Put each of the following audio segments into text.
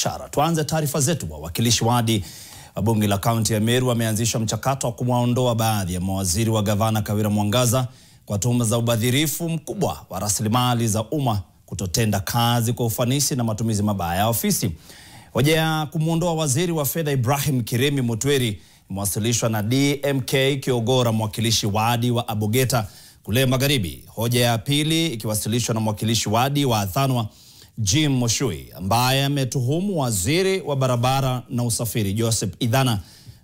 biashara. Tuanze taarifa zetu. Wawakilishi wadi wa bunge la kaunti ya Meru wameanzisha mchakato wa kumwondoa baadhi ya mawaziri wa gavana Kawira Mwangaza kwa tuhuma za ubadhirifu mkubwa wa rasilimali za umma, kutotenda kazi kwa ufanisi na matumizi mabaya ya ofisi. Hoja ya kumwondoa waziri wa fedha Ibrahim Kiremi Mutweri imewasilishwa na DMK Kiogora, mwakilishi wadi wa Abogeta kule Magharibi. Hoja ya pili ikiwasilishwa na mwakilishi wadi wa Athanwa Jim Moshui, ambaye ametuhumu waziri wa barabara na usafiri Joseph Idhana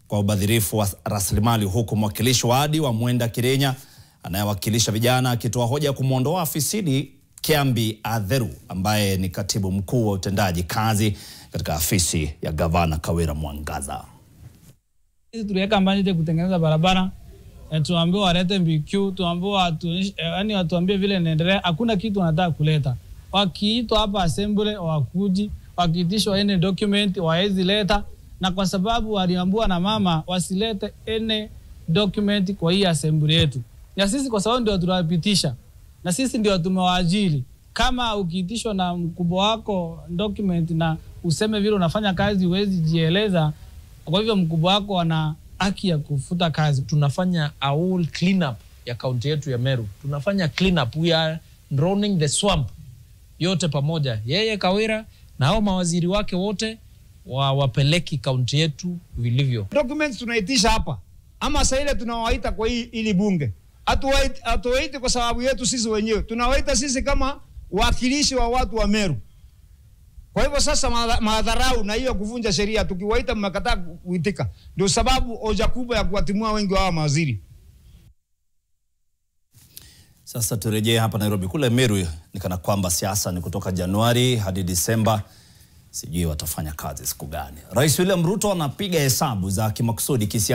kwa ubadhirifu wa rasilimali, huku mwakilishi wadi wa Mwenda Kirenya anayewakilisha vijana akitoa hoja ya kumwondoa afisini Kiambi Adheru, ambaye ni katibu mkuu wa utendaji kazi katika afisi ya gavana Kawira Mwangaza. Tuliweka mbanje kutengeneza barabara, tuambiwa walete MBQ, tuambiwa yani watuambie vile inaendelea, hakuna kitu wanataka kuleta. Wakiitwa hapa assembly wakuji, wakiitishwa any document waezi leta, na kwa sababu waliambiwa na mama wasilete any document kwa hii assembly yetu. Na sisi kwa sababu ndio tunapitisha, na sisi ndio tumewaajiri. Kama ukiitishwa na mkubwa wako document na useme vile unafanya kazi huwezi jieleza, kwa hivyo mkubwa wako ana haki ya kufuta kazi. Tunafanya a whole clean up ya kaunti yetu ya Meru. Tunafanya clean up, we are drowning the swamp yote pamoja. Yeye Kawira na hao mawaziri wake wote wapeleki kaunti yetu vilivyo. Documents tunaitisha hapa ama saa ile tunawaita kwa ili bunge. Hatuwaiti kwa sababu yetu sisi wenyewe. Tunawaita sisi kama wakilishi wa watu wa Meru. Kwa hivyo sasa madharau na hiyo kuvunja sheria, tukiwaita mmekataa kuitika. Ndio sababu hoja kubwa ya kuwatimua wengi wa mawaziri. Sasa turejee hapa Nairobi. Kule Meru ni kana kwamba siasa ni kutoka Januari hadi Disemba. Sijui watafanya kazi siku gani. Rais William Ruto anapiga hesabu za kimakusudi kisiasa.